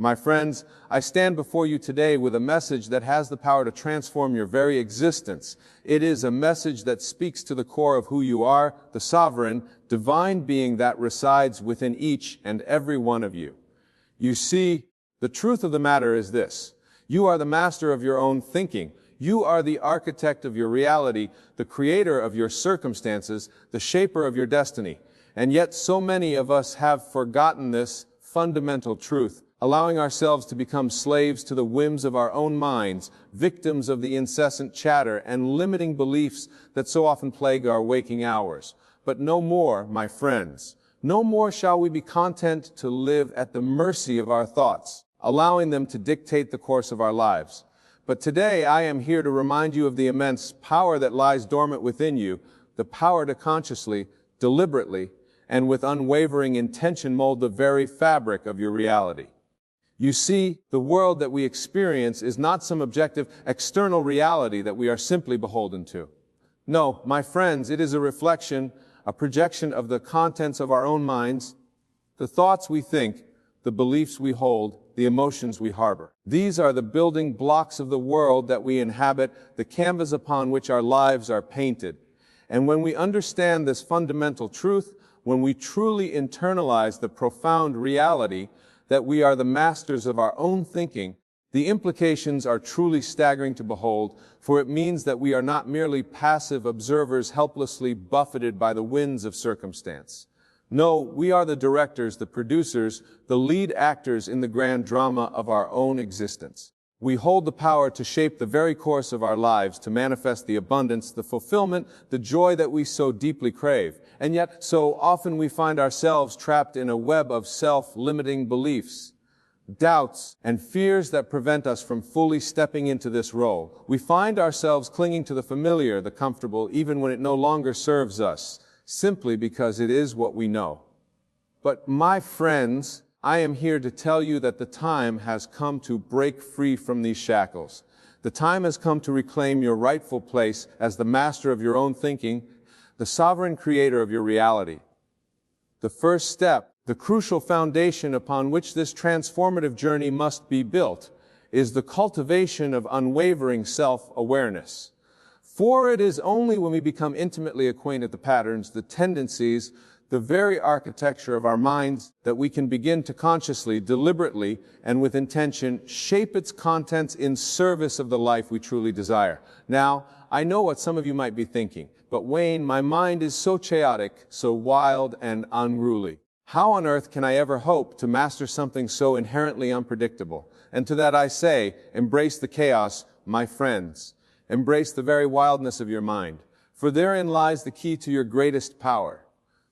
My friends, I stand before you today with a message that has the power to transform your very existence. It is a message that speaks to the core of who you are, the sovereign, divine being that resides within each and every one of you. You see, the truth of the matter is this: you are the master of your own thinking. You are the architect of your reality, the creator of your circumstances, the shaper of your destiny. And yet so many of us have forgotten this fundamental truth, allowing ourselves to become slaves to the whims of our own minds, victims of the incessant chatter and limiting beliefs that so often plague our waking hours. But no more, my friends. No more shall we be content to live at the mercy of our thoughts, allowing them to dictate the course of our lives. But today I am here to remind you of the immense power that lies dormant within you, the power to consciously, deliberately, and with unwavering intention mold the very fabric of your reality. You see, the world that we experience is not some objective, external reality that we are simply beholden to. No, my friends, it is a reflection, a projection of the contents of our own minds, the thoughts we think, the beliefs we hold, the emotions we harbor. These are the building blocks of the world that we inhabit, the canvas upon which our lives are painted. And when we understand this fundamental truth, when we truly internalize the profound reality that we are the masters of our own thinking, the implications are truly staggering to behold, for it means that we are not merely passive observers helplessly buffeted by the winds of circumstance. No, we are the directors, the producers, the lead actors in the grand drama of our own existence. We hold the power to shape the very course of our lives, to manifest the abundance, the fulfillment, the joy that we so deeply crave. And yet, so often we find ourselves trapped in a web of self-limiting beliefs, doubts, and fears that prevent us from fully stepping into this role. We find ourselves clinging to the familiar, the comfortable, even when it no longer serves us, simply because it is what we know. But my friends, I am here to tell you that the time has come to break free from these shackles. The time has come to reclaim your rightful place as the master of your own thinking, the sovereign creator of your reality. The first step, the crucial foundation upon which this transformative journey must be built, is the cultivation of unwavering self-awareness. For it is only when we become intimately acquainted with the patterns, the tendencies, the very architecture of our minds, that we can begin to consciously, deliberately, and with intention shape its contents in service of the life we truly desire. Now, I know what some of you might be thinking, but Wayne, my mind is so chaotic, so wild and unruly. How on earth can I ever hope to master something so inherently unpredictable? And to that I say, embrace the chaos, my friends. Embrace the very wildness of your mind, for therein lies the key to your greatest power.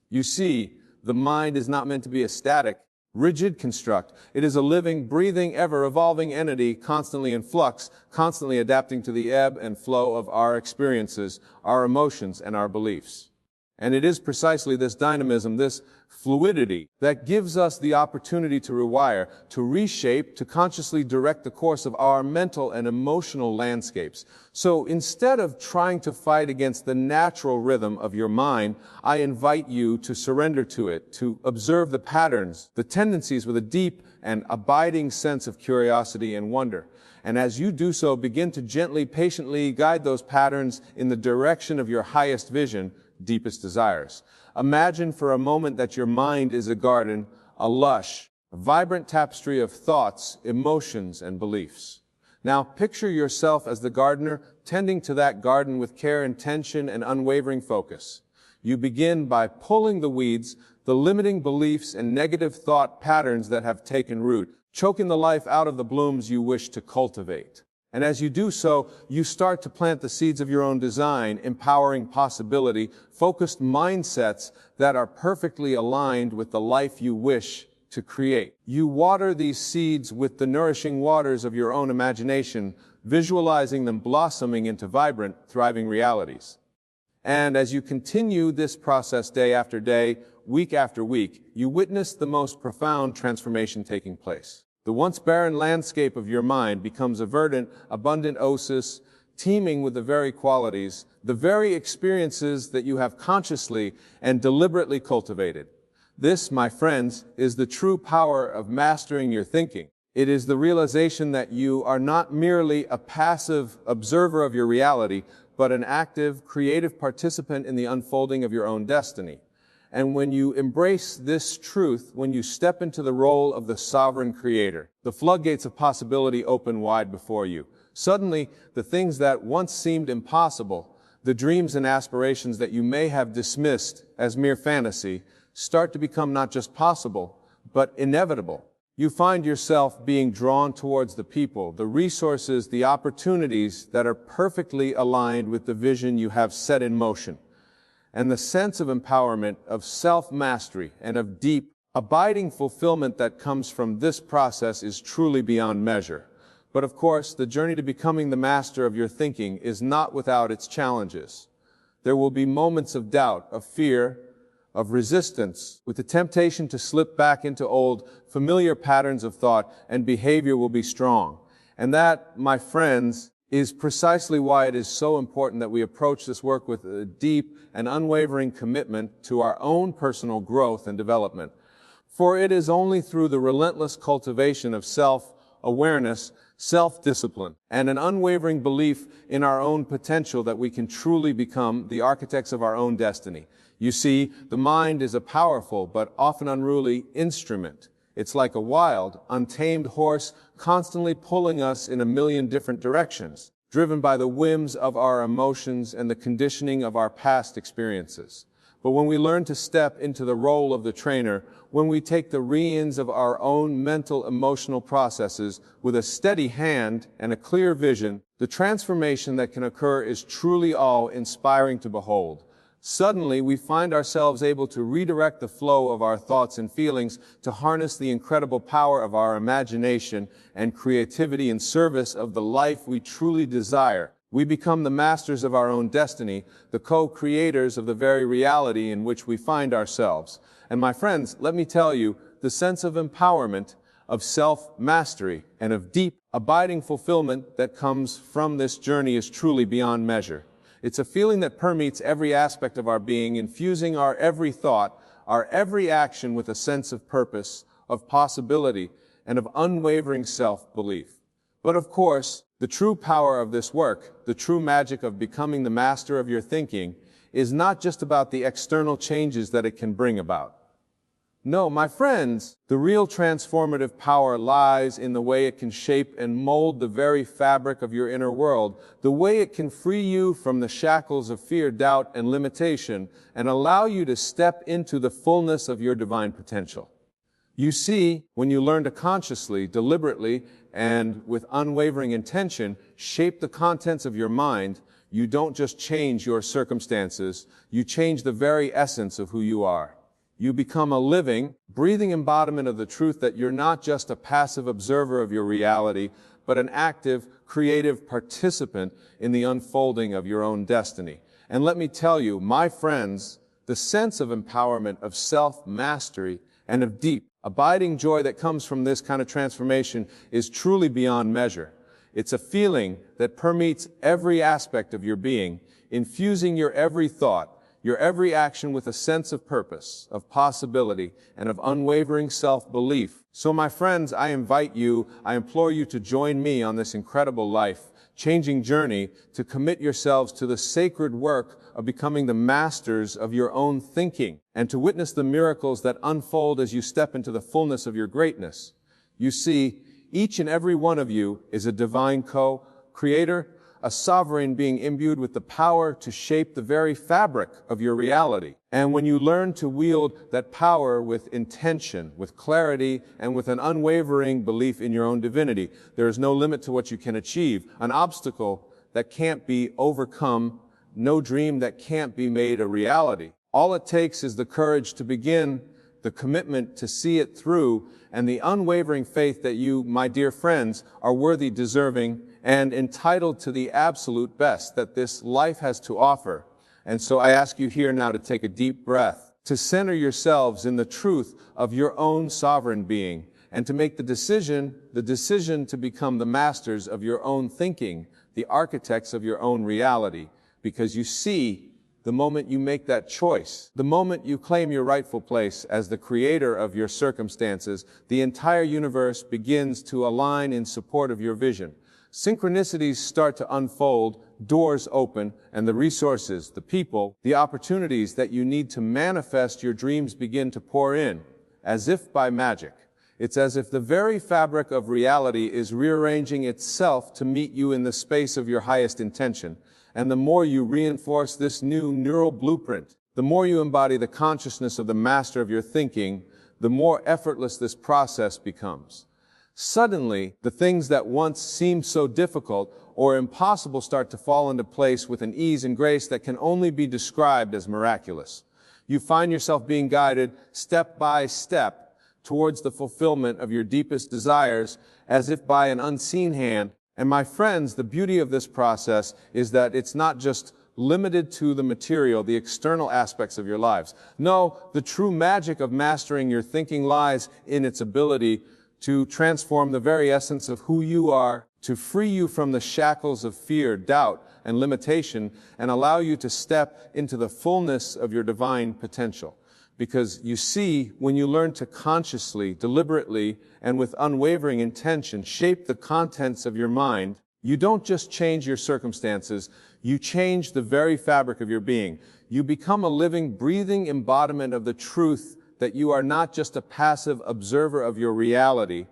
You see, the mind is not meant to be a static, rigid construct. It is a living, breathing, ever-evolving entity, constantly in flux, constantly adapting to the ebb and flow of our experiences, our emotions, and our beliefs. And it is precisely this dynamism, this fluidity, that gives us the opportunity to rewire, to reshape, to consciously direct the course of our mental and emotional landscapes. So instead of trying to fight against the natural rhythm of your mind, I invite you to surrender to it, to observe the patterns, the tendencies with a deep and abiding sense of curiosity and wonder. And as you do so, begin to gently, patiently guide those patterns in the direction of your highest vision, deepest desires. Imagine for a moment that your mind is a garden, a lush, vibrant tapestry of thoughts, emotions, and beliefs. Now picture yourself as the gardener, tending to that garden with care, intention, and unwavering focus. You begin by pulling the weeds, the limiting beliefs and negative thought patterns that have taken root, choking the life out of the blooms you wish to cultivate. And as you do so, you start to plant the seeds of your own design, empowering possibility, focused mindsets that are perfectly aligned with the life you wish to create. You water these seeds with the nourishing waters of your own imagination, visualizing them blossoming into vibrant, thriving realities. And as you continue this process day after day, week after week, you witness the most profound transformation taking place. The once barren landscape of your mind becomes a verdant, abundant oasis, teeming with the very qualities, the very experiences that you have consciously and deliberately cultivated. This, my friends, is the true power of mastering your thinking. It is the realization that you are not merely a passive observer of your reality, but an active, creative participant in the unfolding of your own destiny. And when you embrace this truth, when you step into the role of the sovereign creator, the floodgates of possibility open wide before you. Suddenly, the things that once seemed impossible, the dreams and aspirations that you may have dismissed as mere fantasy, start to become not just possible, but inevitable. You find yourself being drawn towards the people, the resources, the opportunities that are perfectly aligned with the vision you have set in motion. And the sense of empowerment, of self-mastery, and of deep, abiding fulfillment that comes from this process is truly beyond measure. But of course, the journey to becoming the master of your thinking is not without its challenges. There will be moments of doubt, of fear, of resistance, with the temptation to slip back into old, familiar patterns of thought, and behavior will be strong. And that, my friends, is precisely why it is so important that we approach this work with a deep and unwavering commitment to our own personal growth and development. For it is only through the relentless cultivation of self-awareness, self-discipline, and an unwavering belief in our own potential that we can truly become the architects of our own destiny. You see, the mind is a powerful but often unruly instrument. It's like a wild, untamed horse constantly pulling us in a million different directions, driven by the whims of our emotions and the conditioning of our past experiences. But when we learn to step into the role of the trainer, when we take the reins of our own mental, emotional processes with a steady hand and a clear vision, the transformation that can occur is truly awe-inspiring to behold. Suddenly, we find ourselves able to redirect the flow of our thoughts and feelings to harness the incredible power of our imagination and creativity in service of the life we truly desire. We become the masters of our own destiny, the co-creators of the very reality in which we find ourselves. And my friends, let me tell you, the sense of empowerment, of self-mastery, and of deep, abiding fulfillment that comes from this journey is truly beyond measure. It's a feeling that permeates every aspect of our being, infusing our every thought, our every action with a sense of purpose, of possibility, and of unwavering self-belief. But of course, the true power of this work, the true magic of becoming the master of your thinking, is not just about the external changes that it can bring about. No, my friends, the real transformative power lies in the way it can shape and mold the very fabric of your inner world, the way it can free you from the shackles of fear, doubt, and limitation, and allow you to step into the fullness of your divine potential. You see, when you learn to consciously, deliberately, and with unwavering intention, shape the contents of your mind, you don't just change your circumstances, you change the very essence of who you are. You become a living, breathing embodiment of the truth that you're not just a passive observer of your reality, but an active, creative participant in the unfolding of your own destiny. And let me tell you, my friends, the sense of empowerment, of self-mastery, and of deep, abiding joy that comes from this kind of transformation is truly beyond measure. It's a feeling that permeates every aspect of your being, infusing your every thought, your every action with a sense of purpose, of possibility, and of unwavering self-belief. So my friends, I invite you, I implore you to join me on this incredible life-changing journey to commit yourselves to the sacred work of becoming the masters of your own thinking and to witness the miracles that unfold as you step into the fullness of your greatness. You see, each and every one of you is a divine co-creator, a sovereign being imbued with the power to shape the very fabric of your reality. And when you learn to wield that power with intention, with clarity, and with an unwavering belief in your own divinity, there is no limit to what you can achieve, an obstacle that can't be overcome, no dream that can't be made a reality. All it takes is the courage to begin, the commitment to see it through, and the unwavering faith that you, my dear friends, are worthy, deserving, and entitled to the absolute best that this life has to offer. And so I ask you here now to take a deep breath, to center yourselves in the truth of your own sovereign being, and to make the decision to become the masters of your own thinking, the architects of your own reality, because you see, the moment you make that choice, the moment you claim your rightful place as the creator of your circumstances, the entire universe begins to align in support of your vision. Synchronicities start to unfold, doors open, and the resources, the people, the opportunities that you need to manifest your dreams begin to pour in, as if by magic. It's as if the very fabric of reality is rearranging itself to meet you in the space of your highest intention. And the more you reinforce this new neural blueprint, the more you embody the consciousness of the master of your thinking, the more effortless this process becomes. Suddenly, the things that once seemed so difficult or impossible start to fall into place with an ease and grace that can only be described as miraculous. You find yourself being guided step by step towards the fulfillment of your deepest desires, as if by an unseen hand. And my friends, the beauty of this process is that it's not just limited to the material, the external aspects of your lives. No, the true magic of mastering your thinking lies in its ability to transform the very essence of who you are, to free you from the shackles of fear, doubt, and limitation, and allow you to step into the fullness of your divine potential. Because you see, when you learn to consciously, deliberately, and with unwavering intention shape the contents of your mind, you don't just change your circumstances, you change the very fabric of your being. You become a living, breathing embodiment of the truth that you are not just a passive observer of your reality,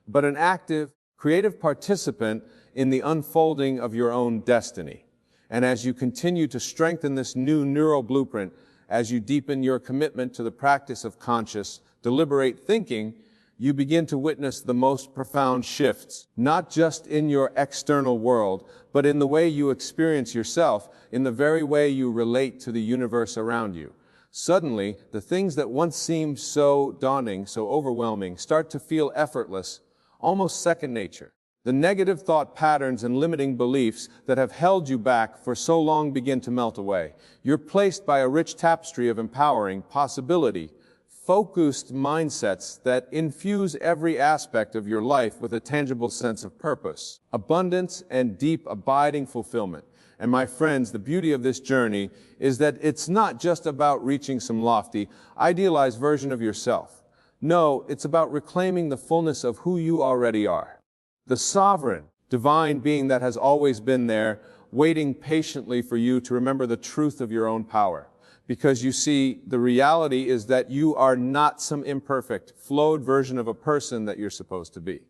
but an active, creative participant in the unfolding of your own destiny. And as you continue to strengthen this new neural blueprint, as you deepen your commitment to the practice of conscious, deliberate thinking, you begin to witness the most profound shifts, not just in your external world, but in the way you experience yourself, in the very way you relate to the universe around you. Suddenly, the things that once seemed so daunting, so overwhelming, start to feel effortless, almost second nature. The negative thought patterns and limiting beliefs that have held you back for so long begin to melt away. You're placed by a rich tapestry of empowering possibility, focused mindsets that infuse every aspect of your life with a tangible sense of purpose, abundance, and deep, abiding fulfillment. And my friends, the beauty of this journey is that it's not just about reaching some lofty, idealized version of yourself. No, it's about reclaiming the fullness of who you already are. The sovereign, divine being that has always been there, waiting patiently for you to remember the truth of your own power. Because you see, the reality is that you are not some imperfect, flawed version of a person that you're supposed to be.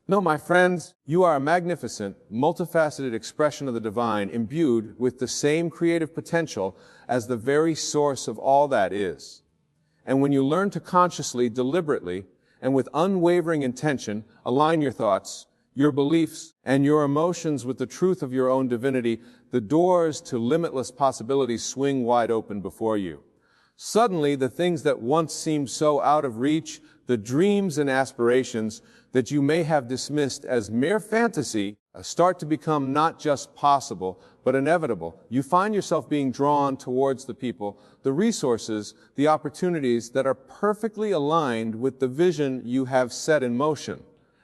No, my friends, you are a magnificent, multifaceted expression of the divine, imbued with the same creative potential as the very source of all that is. And when you learn to consciously, deliberately, and with unwavering intention, align your thoughts, your beliefs, and your emotions with the truth of your own divinity, the doors to limitless possibilities swing wide open before you. Suddenly, the things that once seemed so out of reach, the dreams and aspirations that you may have dismissed as mere fantasy, start to become not just possible, but inevitable. You find yourself being drawn towards the people, the resources, the opportunities that are perfectly aligned with the vision you have set in motion,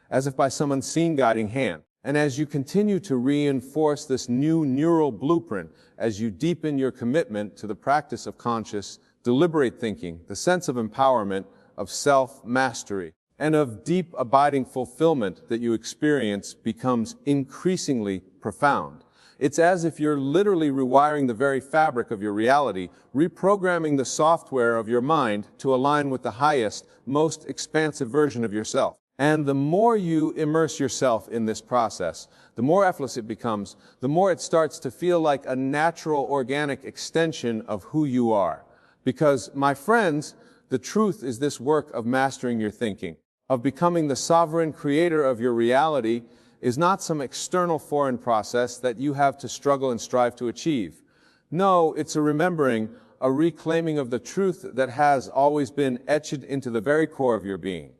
as if by some unseen guiding hand. And as you continue to reinforce this new neural blueprint, as you deepen your commitment to the practice of conscious, deliberate thinking, the sense of empowerment, of self-mastery, and of deep, abiding fulfillment that you experience becomes increasingly profound. It's as if you're literally rewiring the very fabric of your reality, reprogramming the software of your mind to align with the highest, most expansive version of yourself. And the more you immerse yourself in this process, the more effortless it becomes, the more it starts to feel like a natural, organic extension of who you are. Because, my friends, the truth is this work of mastering your thinking, of becoming the sovereign creator of your reality, is not some external foreign process that you have to struggle and strive to achieve. No, it's a remembering, a reclaiming of the truth that has always been etched into the very core of your being.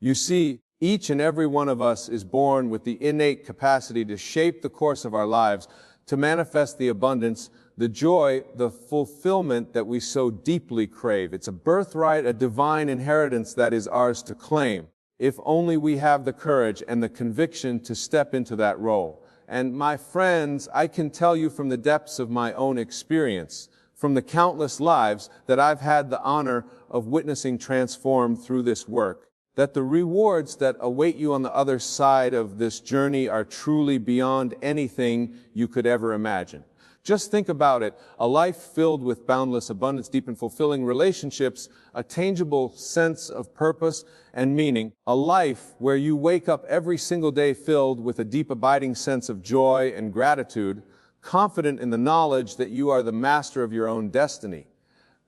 You see, each and every one of us is born with the innate capacity to shape the course of our lives, to manifest the abundance, the joy, the fulfillment that we so deeply crave. It's a birthright, a divine inheritance that is ours to claim, if only we have the courage and the conviction to step into that role. And my friends, I can tell you from the depths of my own experience, from the countless lives that I've had the honor of witnessing transform through this work, that the rewards that await you on the other side of this journey are truly beyond anything you could ever imagine. Just think about it, a life filled with boundless abundance, deep and fulfilling relationships, a tangible sense of purpose and meaning, a life where you wake up every single day filled with a deep abiding sense of joy and gratitude, confident in the knowledge that you are the master of your own destiny.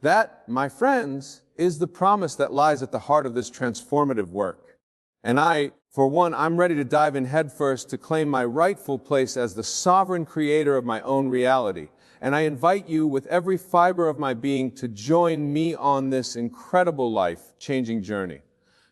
That, my friends, is the promise that lies at the heart of this transformative work. And for one, I'm ready to dive in headfirst to claim my rightful place as the sovereign creator of my own reality. And I invite you with every fiber of my being to join me on this incredible life-changing journey.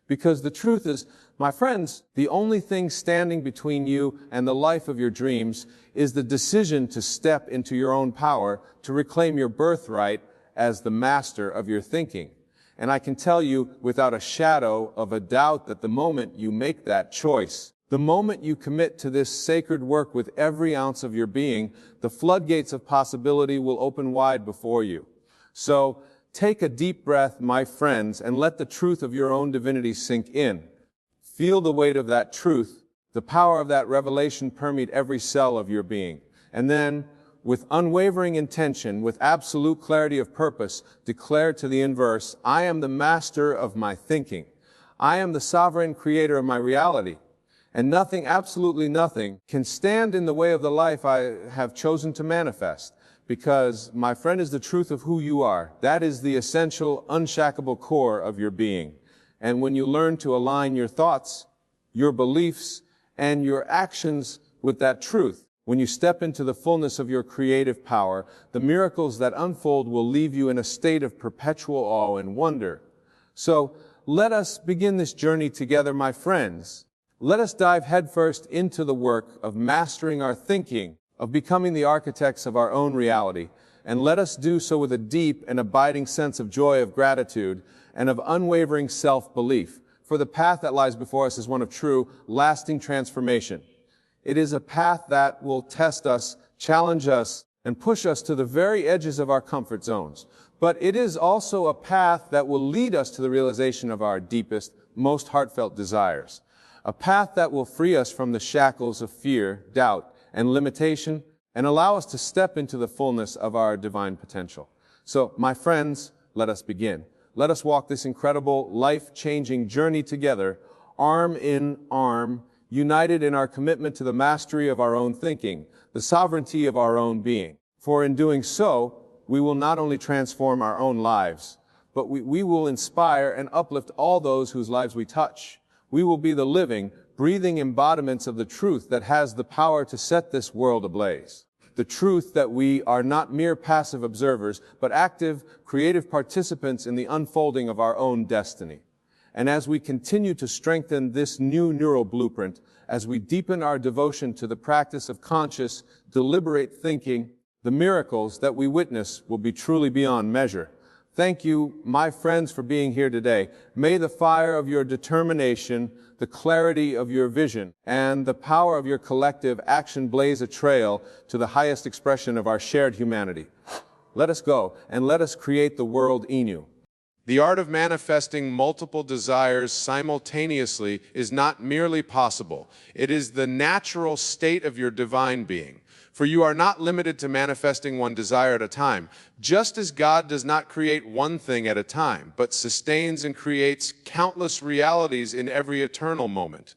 Because the truth is, my friends, the only thing standing between you and the life of your dreams is the decision to step into your own power, to reclaim your birthright as the master of your thinking. And I can tell you without a shadow of a doubt that the moment you make that choice, the moment you commit to this sacred work with every ounce of your being, the floodgates of possibility will open wide before you. So take a deep breath, my friends, and let the truth of your own divinity sink in. Feel the weight of that truth, the power of that revelation permeate every cell of your being. And then, with unwavering intention, with absolute clarity of purpose, declare to the inverse, I am the master of my thinking. I am the sovereign creator of my reality. And nothing, absolutely nothing, can stand in the way of the life I have chosen to manifest. Because, my friend, is the truth of who you are. That is the essential, unshackable core of your being. And when you learn to align your thoughts, your beliefs, and your actions with that truth, when you step into the fullness of your creative power, the miracles that unfold will leave you in a state of perpetual awe and wonder. So, let us begin this journey together, my friends. Let us dive headfirst into the work of mastering our thinking, of becoming the architects of our own reality, and let us do so with a deep and abiding sense of joy, of gratitude, and of unwavering self-belief. For the path that lies before us is one of true, lasting transformation. It is a path that will test us, challenge us, and push us to the very edges of our comfort zones. But it is also a path that will lead us to the realization of our deepest, most heartfelt desires. A path that will free us from the shackles of fear, doubt, and limitation, and allow us to step into the fullness of our divine potential. So, my friends, let us begin. Let us walk this incredible, life-changing journey together, arm in arm, united in our commitment to the mastery of our own thinking, the sovereignty of our own being. For in doing so, we will not only transform our own lives, but we will inspire and uplift all those whose lives we touch. We will be the living, breathing embodiments of the truth that has the power to set this world ablaze. The truth that we are not mere passive observers, but active, creative participants in the unfolding of our own destiny. And as we continue to strengthen this new neural blueprint, as we deepen our devotion to the practice of conscious, deliberate thinking, the miracles that we witness will be truly beyond measure. Thank you, my friends, for being here today. May the fire of your determination, the clarity of your vision, and the power of your collective action blaze a trail to the highest expression of our shared humanity. Let us go, and let us create the world anew. The art of manifesting multiple desires simultaneously is not merely possible. It is the natural state of your divine being. For you are not limited to manifesting one desire at a time, just as God does not create one thing at a time, but sustains and creates countless realities in every eternal moment.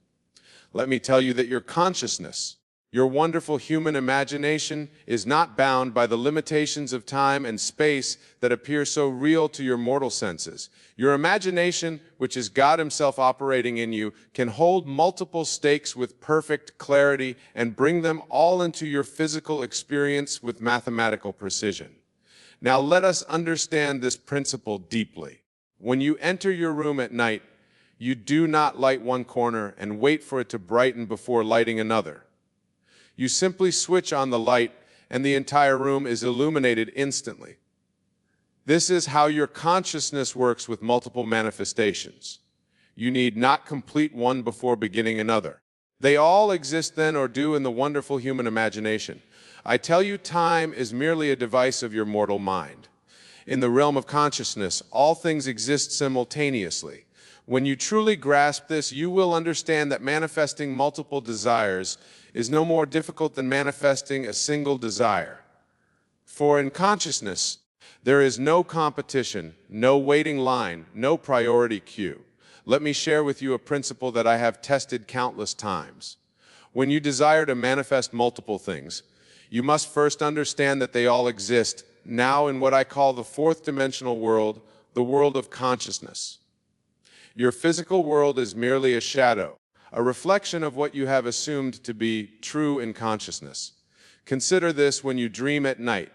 Let me tell you that your consciousness, your wonderful human imagination, is not bound by the limitations of time and space that appear so real to your mortal senses. Your imagination, which is God Himself operating in you, can hold multiple stakes with perfect clarity and bring them all into your physical experience with mathematical precision. Now let us understand this principle deeply. When you enter your room at night, you do not light one corner and wait for it to brighten before lighting another. You simply switch on the light and the entire room is illuminated instantly. This is how your consciousness works with multiple manifestations. You need not complete one before beginning another. They all exist then or do in the wonderful human imagination. I tell you, time is merely a device of your mortal mind. In the realm of consciousness, all things exist simultaneously. When you truly grasp this, you will understand that manifesting multiple desires is no more difficult than manifesting a single desire. For in consciousness, there is no competition, no waiting line, no priority queue. Let me share with you a principle that I have tested countless times. When you desire to manifest multiple things, you must first understand that they all exist now in what I call the fourth dimensional world, the world of consciousness. Your physical world is merely a shadow, a reflection of what you have assumed to be true in consciousness. Consider this when you dream at night.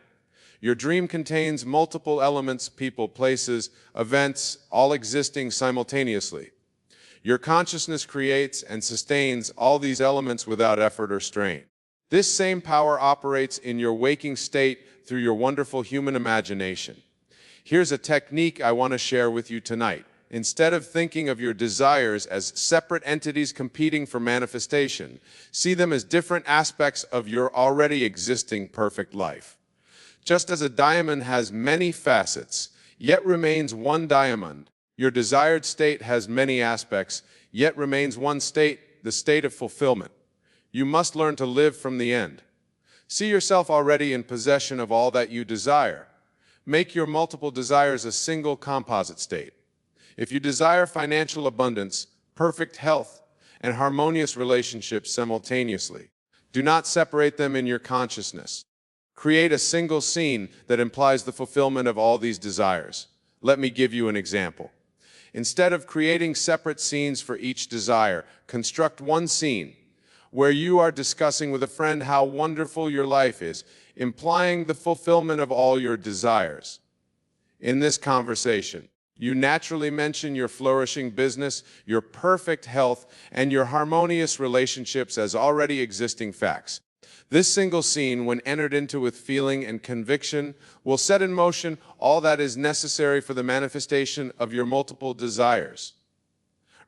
Your dream contains multiple elements, people, places, events, all existing simultaneously. Your consciousness creates and sustains all these elements without effort or strain. This same power operates in your waking state through your wonderful human imagination. Here's a technique I want to share with you tonight. Instead of thinking of your desires as separate entities competing for manifestation, see them as different aspects of your already existing perfect life. Just as a diamond has many facets, yet remains one diamond, your desired state has many aspects, yet remains one state, the state of fulfillment. You must learn to live from the end. See yourself already in possession of all that you desire. Make your multiple desires a single composite state. If you desire financial abundance, perfect health, and harmonious relationships simultaneously, do not separate them in your consciousness. Create a single scene that implies the fulfillment of all these desires. Let me give you an example. Instead of creating separate scenes for each desire, construct one scene where you are discussing with a friend how wonderful your life is, implying the fulfillment of all your desires. In this conversation, you naturally mention your flourishing business, your perfect health, and your harmonious relationships as already existing facts. This single scene, when entered into with feeling and conviction, will set in motion all that is necessary for the manifestation of your multiple desires.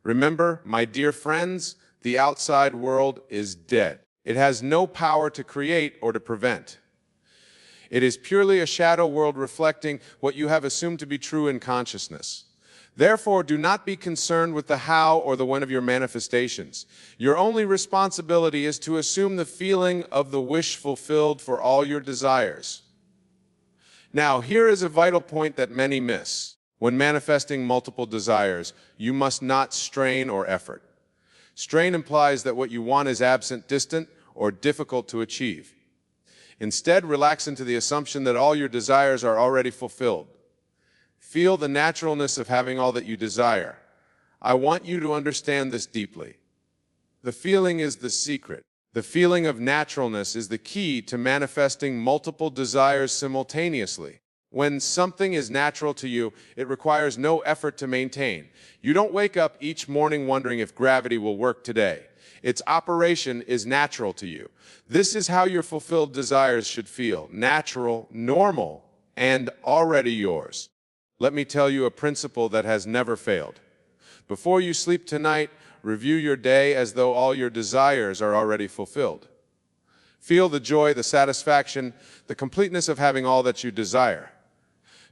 Remember, my dear friends, the outside world is dead. It has no power to create or to prevent. It is purely a shadow world reflecting what you have assumed to be true in consciousness. Therefore, do not be concerned with the how or the when of your manifestations. Your only responsibility is to assume the feeling of the wish fulfilled for all your desires. Now, here is a vital point that many miss. When manifesting multiple desires, you must not strain or effort. Strain implies that what you want is absent, distant, or difficult to achieve. Instead, relax into the assumption that all your desires are already fulfilled. Feel the naturalness of having all that you desire. I want you to understand this deeply. The feeling is the secret. The feeling of naturalness is the key to manifesting multiple desires simultaneously. When something is natural to you, it requires no effort to maintain. You don't wake up each morning wondering if gravity will work today. Its operation is natural to you. This is how your fulfilled desires should feel: natural, normal, and already yours. Let me tell you a principle that has never failed. Before you sleep tonight, review your day as though all your desires are already fulfilled. Feel the joy, the satisfaction, the completeness of having all that you desire.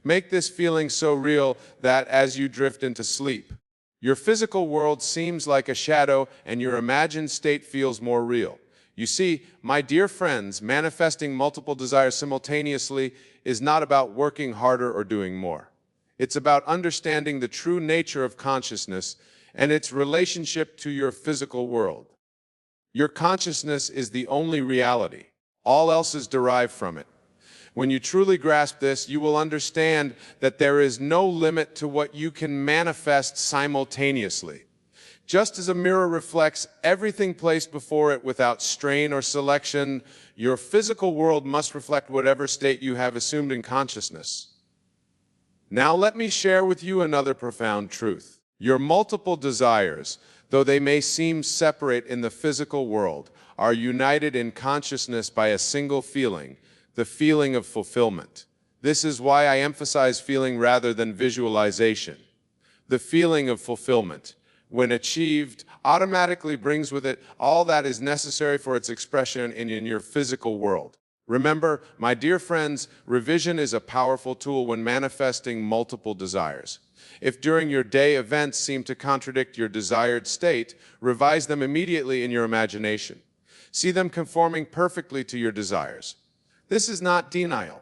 Make this feeling so real that as you drift into sleep, your physical world seems like a shadow and your imagined state feels more real. You see, my dear friends, manifesting multiple desires simultaneously is not about working harder or doing more. It's about understanding the true nature of consciousness and its relationship to your physical world. Your consciousness is the only reality. All else is derived from it. When you truly grasp this, you will understand that there is no limit to what you can manifest simultaneously. Just as a mirror reflects everything placed before it without strain or selection, your physical world must reflect whatever state you have assumed in consciousness. Now let me share with you another profound truth. Your multiple desires, though they may seem separate in the physical world, are united in consciousness by a single feeling, the feeling of fulfillment. This is why I emphasize feeling rather than visualization. The feeling of fulfillment. when achieved, automatically brings with it all that is necessary for its expression in your physical world. Remember, my dear friends, revision is a powerful tool when manifesting multiple desires. If during your day events seem to contradict your desired state, revise them immediately in your imagination. See them conforming perfectly to your desires. This is not denial.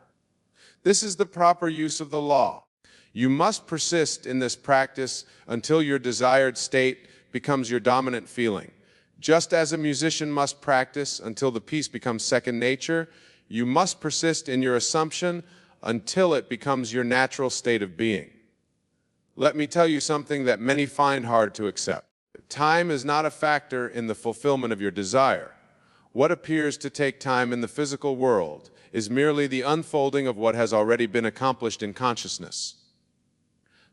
This is the proper use of the law. You must persist in this practice until your desired state becomes your dominant feeling. Just as a musician must practice until the piece becomes second nature, you must persist in your assumption until it becomes your natural state of being. Let me tell you something that many find hard to accept. Time is not a factor in the fulfillment of your desire. What appears to take time in the physical world is merely the unfolding of what has already been accomplished in consciousness.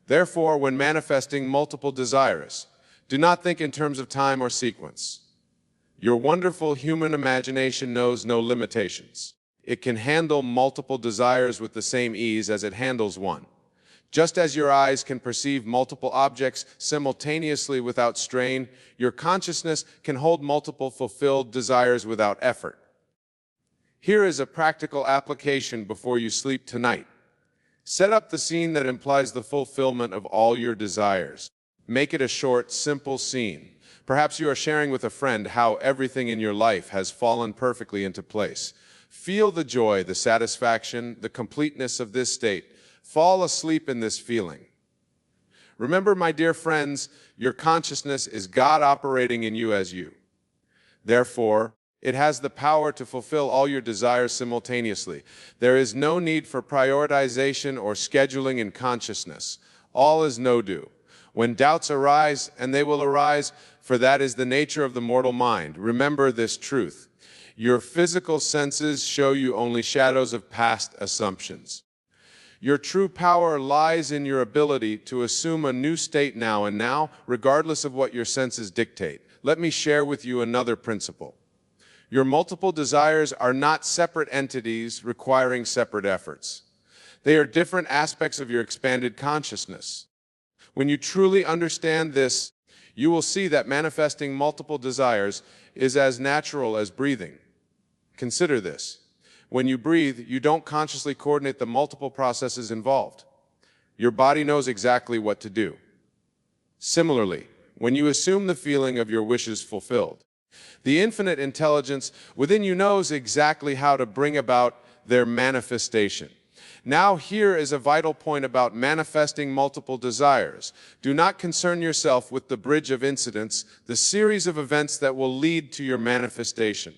Therefore, when manifesting multiple desires, do not think in terms of time or sequence. Your wonderful human imagination knows no limitations. It can handle multiple desires with the same ease as it handles one. Just as your eyes can perceive multiple objects simultaneously without strain, your consciousness can hold multiple fulfilled desires without effort. Here is a practical application before you sleep tonight. Set up the scene that implies the fulfillment of all your desires. Make it a short, simple scene. Perhaps you are sharing with a friend how everything in your life has fallen perfectly into place. Feel the joy, the satisfaction, the completeness of this state. Fall asleep in this feeling. Remember, my dear friends, your consciousness is God operating in you as you. Therefore, it has the power to fulfill all your desires simultaneously. There is no need for prioritization or scheduling in consciousness. All is no-do. When doubts arise, and they will arise, for that is the nature of the mortal mind, remember this truth. Your physical senses show you only shadows of past assumptions. Your true power lies in your ability to assume a new state now and now, regardless of what your senses dictate. Let me share with you another principle. Your multiple desires are not separate entities requiring separate efforts. They are different aspects of your expanded consciousness. When you truly understand this, you will see that manifesting multiple desires is as natural as breathing. Consider this. When you breathe, you don't consciously coordinate the multiple processes involved. Your body knows exactly what to do. Similarly, when you assume the feeling of your wishes fulfilled, the infinite intelligence within you knows exactly how to bring about their manifestation. Now here is a vital point about manifesting multiple desires. Do not concern yourself with the bridge of incidents, the series of events that will lead to your manifestation.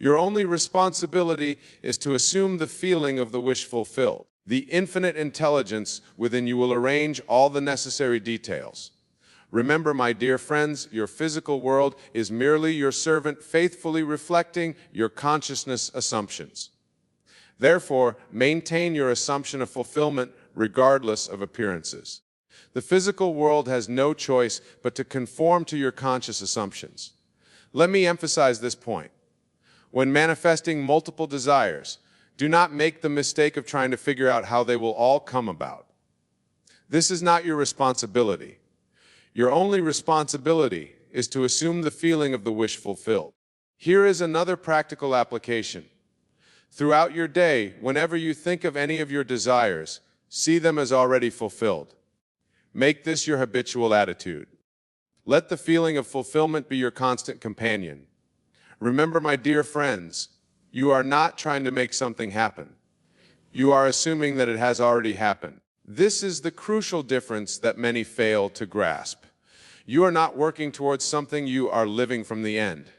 Your only responsibility is to assume the feeling of the wish fulfilled. The infinite intelligence within you will arrange all the necessary details. Remember, my dear friends, your physical world is merely your servant faithfully reflecting your consciousness assumptions. Therefore, maintain your assumption of fulfillment regardless of appearances. The physical world has no choice but to conform to your conscious assumptions. Let me emphasize this point. When manifesting multiple desires, do not make the mistake of trying to figure out how they will all come about. This is not your responsibility. Your only responsibility is to assume the feeling of the wish fulfilled. Here is another practical application. Throughout your day, whenever you think of any of your desires, see them as already fulfilled. Make this your habitual attitude. Let the feeling of fulfillment be your constant companion. Remember, my dear friends, you are not trying to make something happen. You are assuming that it has already happened. This is the crucial difference that many fail to grasp. You are not working towards something, you are living from the end.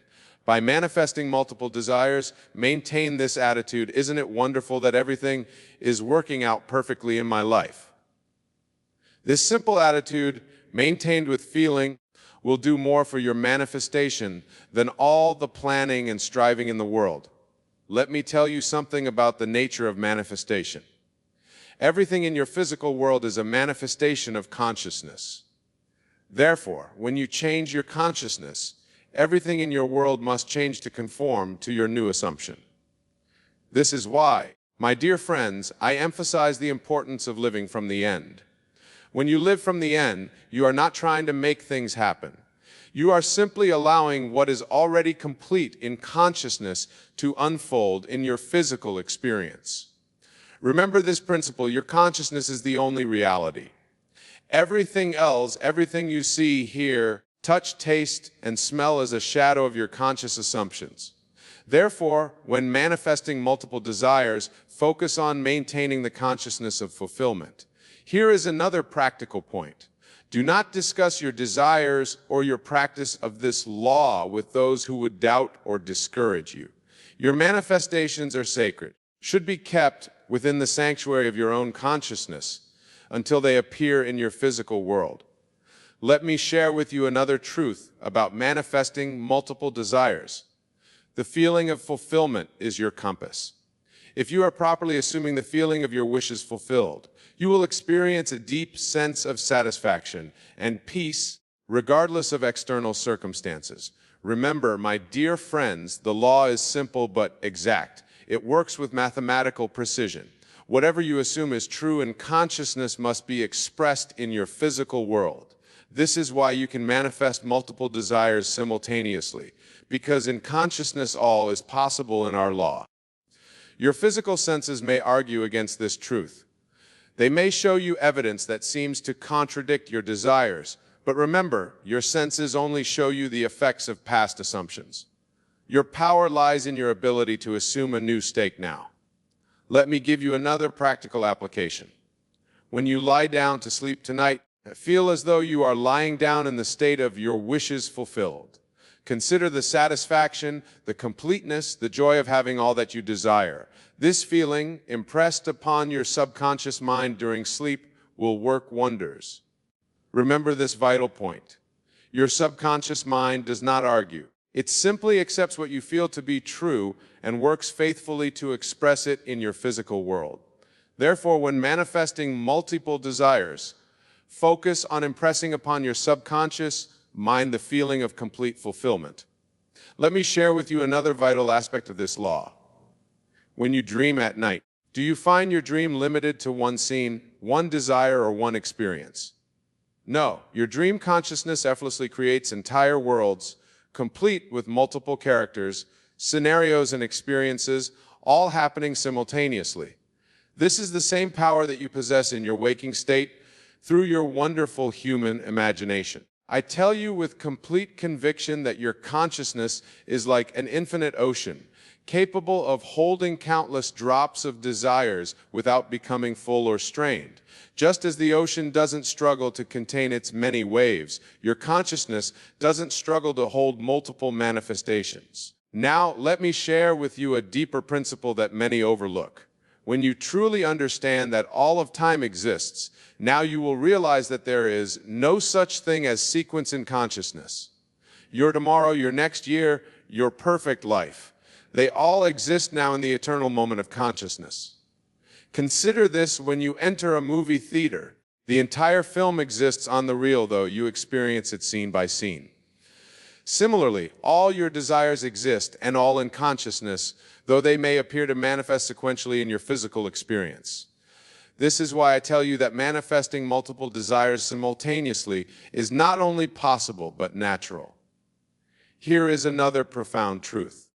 By manifesting multiple desires, maintain this attitude. Isn't it wonderful that everything is working out perfectly in my life? This simple attitude, maintained with feeling, will do more for your manifestation than all the planning and striving in the world. Let me tell you something about the nature of manifestation. Everything in your physical world is a manifestation of consciousness. Therefore, when you change your consciousness, everything in your world must change to conform to your new assumption. This is why, my dear friends, I emphasize the importance of living from the end. When you live from the end, you are not trying to make things happen. You are simply allowing what is already complete in consciousness to unfold in your physical experience. Remember this principle: your consciousness is the only reality. Everything else, everything you see, hear, touch, taste, and smell is a shadow of your conscious assumptions. Therefore, when manifesting multiple desires, focus on maintaining the consciousness of fulfillment. Here is another practical point. Do not discuss your desires or your practice of this law with those who would doubt or discourage you. Your manifestations are sacred, should be kept within the sanctuary of your own consciousness until they appear in your physical world. Let me share with you another truth about manifesting multiple desires. The feeling of fulfillment is your compass. If you are properly assuming the feeling of your wishes fulfilled, you will experience a deep sense of satisfaction and peace, regardless of external circumstances. Remember, my dear friends, the law is simple but exact. It works with mathematical precision. Whatever you assume is true in consciousness must be expressed in your physical world. This is why you can manifest multiple desires simultaneously, because in consciousness all is possible in our law. Your physical senses may argue against this truth. They may show you evidence that seems to contradict your desires, but remember, your senses only show you the effects of past assumptions. Your power lies in your ability to assume a new state now. Let me give you another practical application. When you lie down to sleep tonight, feel as though you are lying down in the state of your wishes fulfilled. Consider the satisfaction, the completeness, the joy of having all that you desire. This feeling, impressed upon your subconscious mind during sleep, will work wonders. Remember this vital point. Your subconscious mind does not argue. It simply accepts what you feel to be true and works faithfully to express it in your physical world. Therefore, when manifesting multiple desires, focus on impressing upon your subconscious mind the feeling of complete fulfillment. Let me share with you another vital aspect of this law. When you dream at night, do you find your dream limited to one scene, one desire, or one experience? No, your dream consciousness effortlessly creates entire worlds, complete with multiple characters, scenarios, and experiences, all happening simultaneously. This is the same power that you possess in your waking state through your wonderful human imagination. I tell you with complete conviction that your consciousness is like an infinite ocean, capable of holding countless drops of desires without becoming full or strained. Just as the ocean doesn't struggle to contain its many waves, your consciousness doesn't struggle to hold multiple manifestations. Now, let me share with you a deeper principle that many overlook. When you truly understand that all of time exists, now you will realize that there is no such thing as sequence in consciousness. Your tomorrow, your next year, your perfect life. They all exist now in the eternal moment of consciousness. Consider this: when you enter a movie theater, the entire film exists on the reel, though you experience it scene by scene. Similarly, all your desires exist, and all in consciousness, though they may appear to manifest sequentially in your physical experience. This is why I tell you that manifesting multiple desires simultaneously is not only possible, but natural. Here is another profound truth.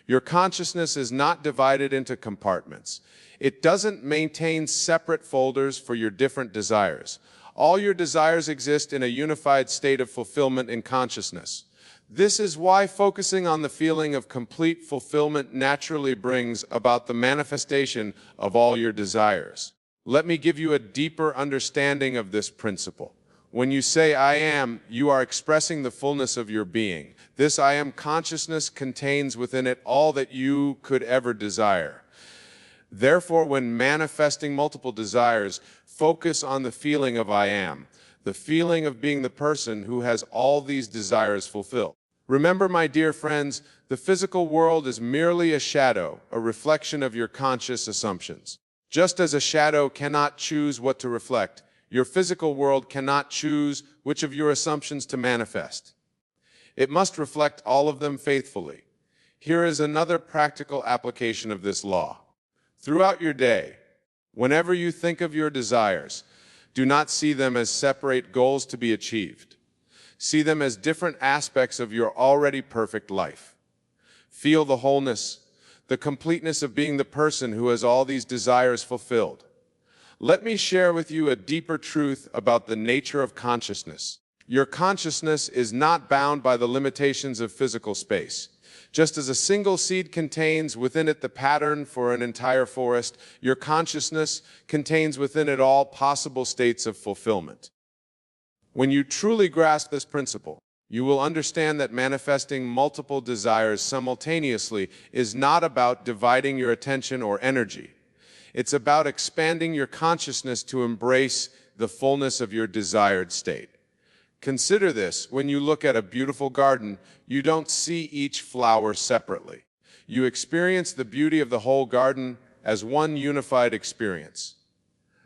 Your consciousness is not divided into compartments. It doesn't maintain separate folders for your different desires. All your desires exist in a unified state of fulfillment in consciousness. This is why focusing on the feeling of complete fulfillment naturally brings about the manifestation of all your desires. Let me give you a deeper understanding of this principle. When you say I am, you are expressing the fullness of your being. This I am consciousness contains within it all that you could ever desire. Therefore, when manifesting multiple desires, focus on the feeling of I am, the feeling of being the person who has all these desires fulfilled. Remember, my dear friends, the physical world is merely a shadow, a reflection of your conscious assumptions. Just as a shadow cannot choose what to reflect, your physical world cannot choose which of your assumptions to manifest. It must reflect all of them faithfully. Here is another practical application of this law. Throughout your day, whenever you think of your desires, Do not see them as separate goals to be achieved. See them as different aspects of your already perfect life. Feel the wholeness, the completeness of being the person who has all these desires fulfilled. Let me share with you a deeper truth about the nature of consciousness. Your consciousness is not bound by the limitations of physical space. Just as a single seed contains within it the pattern for an entire forest, your consciousness contains within it all possible states of fulfillment. When you truly grasp this principle, you will understand that manifesting multiple desires simultaneously is not about dividing your attention or energy. It's about expanding your consciousness to embrace the fullness of your desired state. Consider this: when you look at a beautiful garden, you don't see each flower separately. You experience the beauty of the whole garden as one unified experience.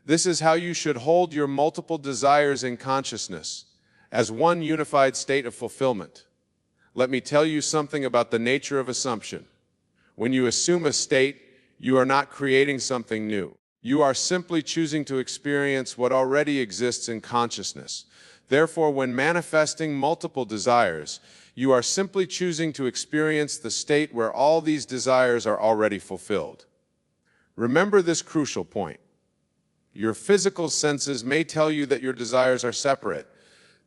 This is how you should hold your multiple desires in consciousness, as one unified state of fulfillment. Let me tell you something about the nature of assumption. When you assume a state, you are not creating something new. You are simply choosing to experience what already exists in consciousness. Therefore, when manifesting multiple desires, you are simply choosing to experience the state where all these desires are already fulfilled. Remember this crucial point. Your physical senses may tell you that your desires are separate,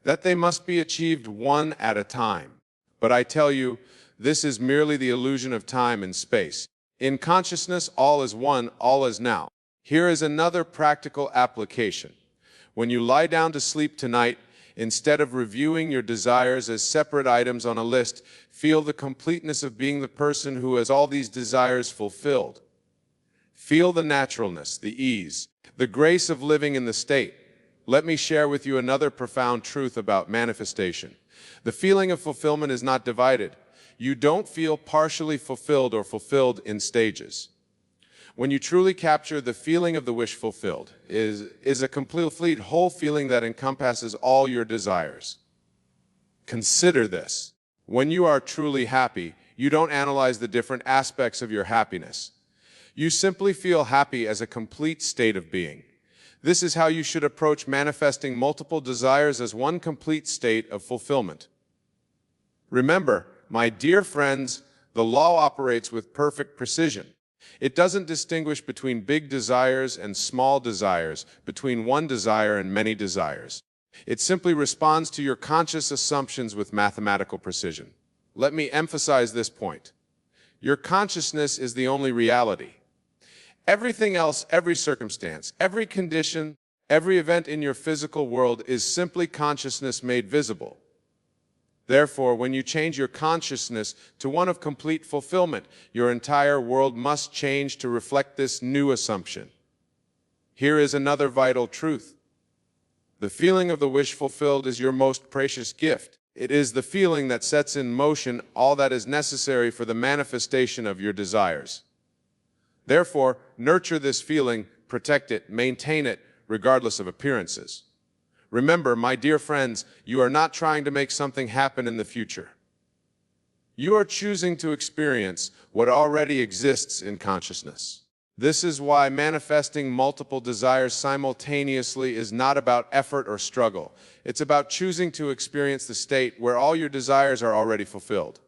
that they must be achieved one at a time. But I tell you, this is merely the illusion of time and space. In consciousness, all is one, all is now. Here is another practical application. When you lie down to sleep tonight, instead of reviewing your desires as separate items on a list, feel the completeness of being the person who has all these desires fulfilled. Feel the naturalness, the ease, the grace of living in the state. Let me share with you another profound truth about manifestation. The feeling of fulfillment is not divided. You don't feel partially fulfilled or fulfilled in stages. When you truly capture the feeling of the wish fulfilled, is a complete whole feeling that encompasses all your desires. Consider this. When you are truly happy, you don't analyze the different aspects of your happiness. You simply feel happy as a complete state of being. This is how you should approach manifesting multiple desires as one complete state of fulfillment. Remember, my dear friends, the law operates with perfect precision. It doesn't distinguish between big desires and small desires, between one desire and many desires. It simply responds to your conscious assumptions with mathematical precision. Let me emphasize this point. Your consciousness is the only reality. Everything else, every circumstance, every condition, every event in your physical world is simply consciousness made visible. Therefore, when you change your consciousness to one of complete fulfillment, your entire world must change to reflect this new assumption. Here is another vital truth. The feeling of the wish fulfilled is your most precious gift. It is the feeling that sets in motion all that is necessary for the manifestation of your desires. Therefore, nurture this feeling, protect it, maintain it, regardless of appearances. Remember, my dear friends, you are not trying to make something happen in the future. You are choosing to experience what already exists in consciousness. This is why manifesting multiple desires simultaneously is not about effort or struggle. It's about choosing to experience the state where all your desires are already fulfilled.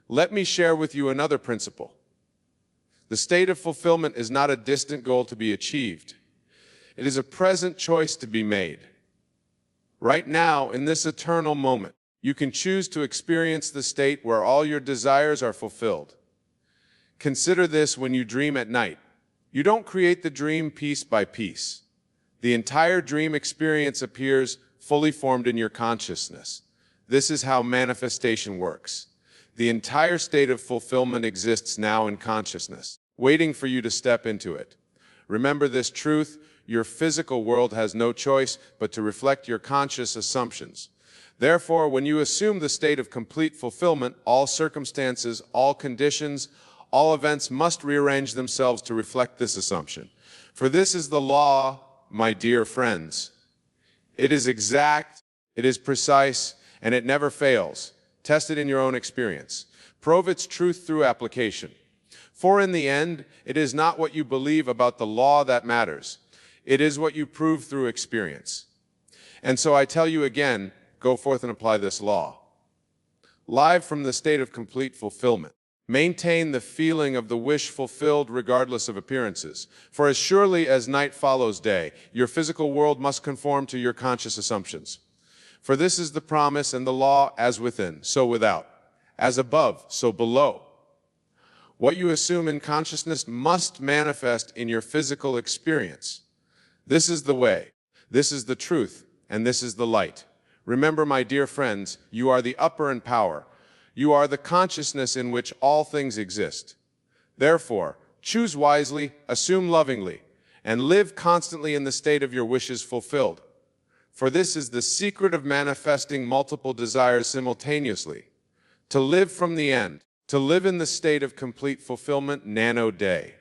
Let me share with you another principle. The state of fulfillment is not a distant goal to be achieved. It is a present choice to be made. Right now, in this eternal moment, you can choose to experience the state where all your desires are fulfilled. Consider this when you dream at night. You don't create the dream piece by piece. The entire dream experience appears fully formed in your consciousness. This is how manifestation works. The entire state of fulfillment exists now in consciousness, waiting for you to step into it. Remember this truth: your physical world has no choice but to reflect your conscious assumptions. Therefore, when you assume the state of complete fulfillment, all circumstances, all conditions, all events must rearrange themselves to reflect this assumption. For this is the law, my dear friends. It is exact, it is precise, and it never fails. Test it in your own experience. Prove its truth through application. For in the end, it is not what you believe about the law that matters. It is what you prove through experience. And so I tell you again, go forth and apply this law. Live from the state of complete fulfillment. Maintain the feeling of the wish fulfilled regardless of appearances. For as surely as night follows day, your physical world must conform to your conscious assumptions. For this is the promise and the law, as within, so without. As above, so below. What you assume in consciousness must manifest in your physical experience. This is the way, this is the truth, and this is the light. Remember, my dear friends, you are the upper in power. You are the consciousness in which all things exist. Therefore, choose wisely, assume lovingly, and live constantly in the state of your wishes fulfilled. For this is the secret of manifesting multiple desires simultaneously. To live from the end, to live in the state of complete fulfillment nano-day.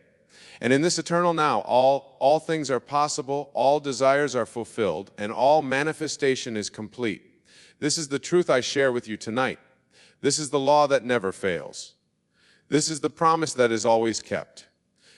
And in this eternal now, all things are possible, all desires are fulfilled, and all manifestation is complete. This is the truth I share with you tonight. This is the law that never fails. This is the promise that is always kept.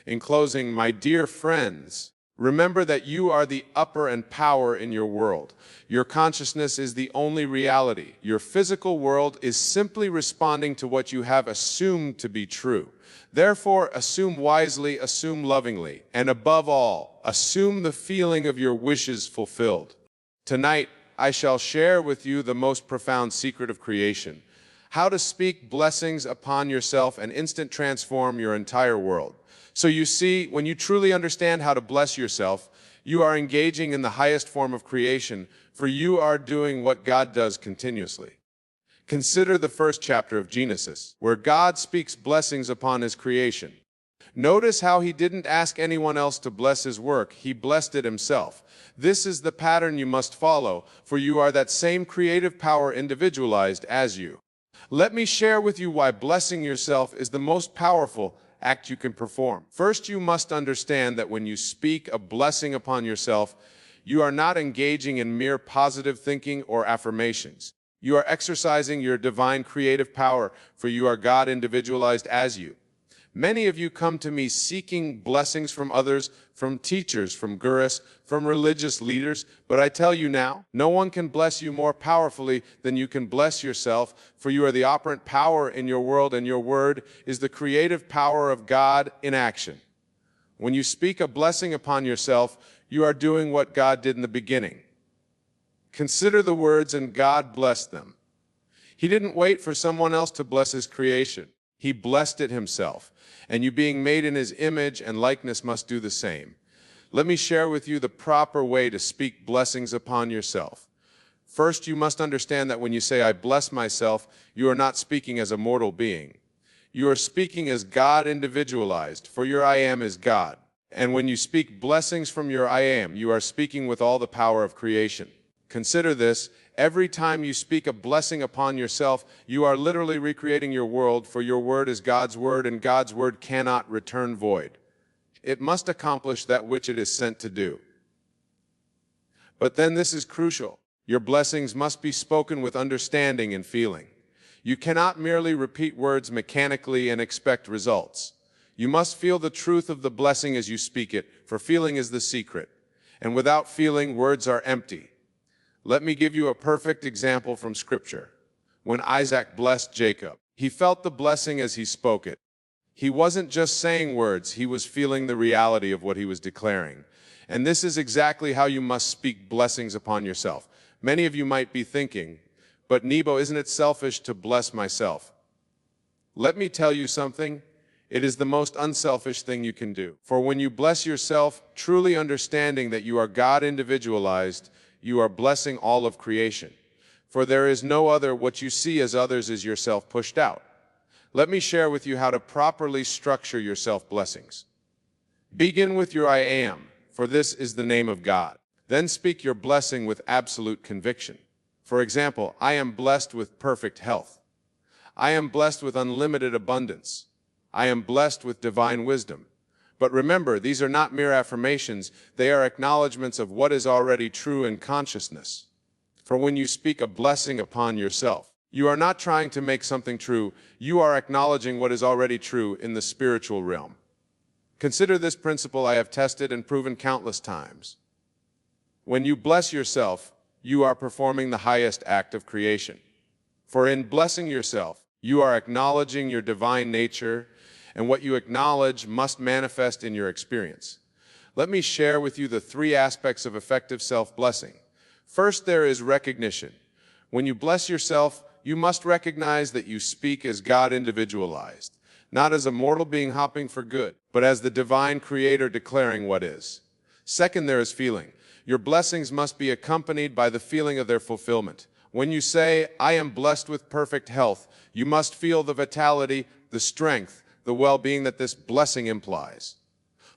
In closing, my dear friends, remember that you are the upper and power in your world. Your consciousness is the only reality. Your physical world is simply responding to what you have assumed to be true. Therefore, assume wisely, assume lovingly, and above all, assume the feeling of your wishes fulfilled. Tonight, I shall share with you the most profound secret of creation, how to speak blessings upon yourself and instant transform your entire world. So you see, when you truly understand how to bless yourself, you are engaging in the highest form of creation, for you are doing what God does continuously. Consider the first chapter of Genesis, where God speaks blessings upon his creation. Notice how he didn't ask anyone else to bless his work, he blessed it himself. This is the pattern you must follow, for you are that same creative power individualized as you. Let me share with you why blessing yourself is the most powerful act you can perform. First, you must understand that when you speak a blessing upon yourself, you are not engaging in mere positive thinking or affirmations. You are exercising your divine creative power, for you are God individualized as you. Many of you come to me seeking blessings from others, from teachers, from gurus, from religious leaders, but I tell you now, no one can bless you more powerfully than you can bless yourself, for you are the operant power in your world, and your word is the creative power of God in action. When you speak a blessing upon yourself, you are doing what God did in the beginning. Consider the words, and God blessed them. He didn't wait for someone else to bless his creation. He blessed it himself. And you, being made in his image and likeness, must do the same. Let me share with you the proper way to speak blessings upon yourself. First, you must understand that when you say, I bless myself, you are not speaking as a mortal being. You are speaking as God individualized, for your I am is God. And when you speak blessings from your I am, you are speaking with all the power of creation. Consider this, every time you speak a blessing upon yourself, you are literally recreating your world, for your word is God's word, and God's word cannot return void. It must accomplish that which it is sent to do. But then this is crucial. Your blessings must be spoken with understanding and feeling. You cannot merely repeat words mechanically and expect results. You must feel the truth of the blessing as you speak it, for feeling is the secret. And without feeling, words are empty. Let me give you a perfect example from Scripture. When Isaac blessed Jacob, he felt the blessing as he spoke it. He wasn't just saying words, he was feeling the reality of what he was declaring. And this is exactly how you must speak blessings upon yourself. Many of you might be thinking, but Nebo, isn't it selfish to bless myself? Let me tell you something. It is the most unselfish thing you can do. For when you bless yourself, truly understanding that you are God individualized, you are blessing all of creation. For there is no other, what you see as others is yourself pushed out. Let me share with you how to properly structure your self-blessings. Begin with your I am, for this is the name of God. Then speak your blessing with absolute conviction. For example, I am blessed with perfect health. I am blessed with unlimited abundance. I am blessed with divine wisdom. But remember, these are not mere affirmations, they are acknowledgments of what is already true in consciousness. For when you speak a blessing upon yourself, you are not trying to make something true, you are acknowledging what is already true in the spiritual realm. Consider this principle I have tested and proven countless times. When you bless yourself, you are performing the highest act of creation. For in blessing yourself, you are acknowledging your divine nature, and what you acknowledge must manifest in your experience. Let me share with you the three aspects of effective self-blessing. First, there is recognition. When you bless yourself, you must recognize that you speak as God individualized, not as a mortal being hopping for good, but as the divine creator declaring what is. Second, there is feeling. Your blessings must be accompanied by the feeling of their fulfillment. When you say, I am blessed with perfect health, you must feel the vitality, the strength, the well-being that this blessing implies.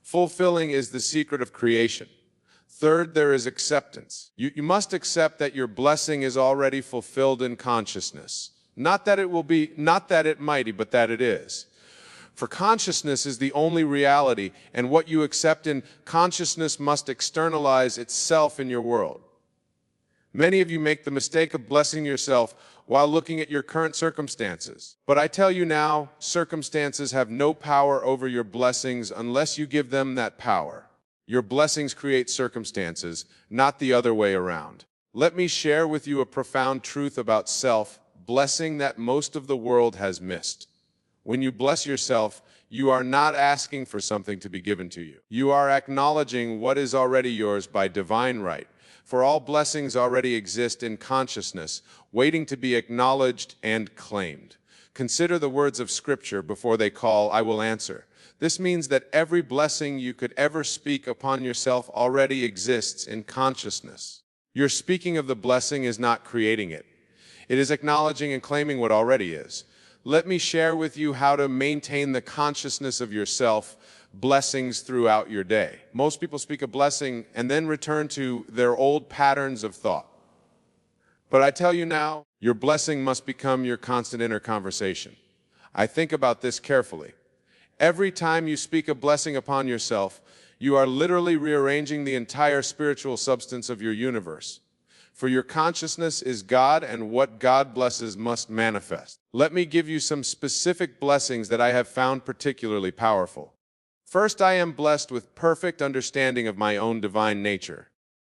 Fulfilling is the secret of creation. Third, there is acceptance. You must accept that your blessing is already fulfilled in consciousness. Not that it might be, but that it is. For consciousness is the only reality, and what you accept in consciousness must externalize itself in your world. Many of you make the mistake of blessing yourself while looking at your current circumstances. But I tell you now, circumstances have no power over your blessings unless you give them that power. Your blessings create circumstances, not the other way around. Let me share with you a profound truth about self-blessing that most of the world has missed. When you bless yourself, you are not asking for something to be given to you. You are acknowledging what is already yours by divine right. For all blessings already exist in consciousness, waiting to be acknowledged and claimed. Consider the words of Scripture before they call, I will answer. This means that every blessing you could ever speak upon yourself already exists in consciousness. Your speaking of the blessing is not creating it. It is acknowledging and claiming what already is. Let me share with you how to maintain the consciousness of yourself blessings throughout your day. Most people speak a blessing and then return to their old patterns of thought. But I tell you now, your blessing must become your constant inner conversation. I think about this carefully. Every time you speak a blessing upon yourself, you are literally rearranging the entire spiritual substance of your universe. For your consciousness is God, and what God blesses must manifest. Let me give you some specific blessings that I have found particularly powerful. First, I am blessed with perfect understanding of my own divine nature.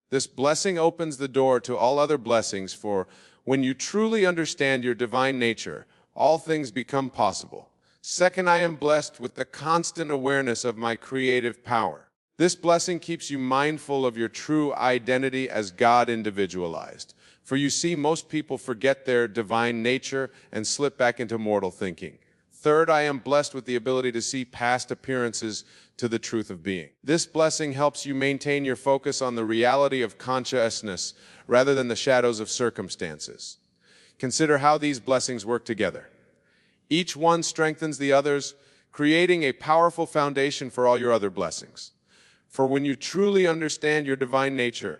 This blessing opens the door to all other blessings, for when you truly understand your divine nature, all things become possible. Second, I am blessed with the constant awareness of my creative power. This blessing keeps you mindful of your true identity as God individualized. For you see, most people forget their divine nature and slip back into mortal thinking. Third, I am blessed with the ability to see past appearances to the truth of being. This blessing helps you maintain your focus on the reality of consciousness rather than the shadows of circumstances. Consider how these blessings work together. Each one strengthens the others, creating a powerful foundation for all your other blessings. For when you truly understand your divine nature,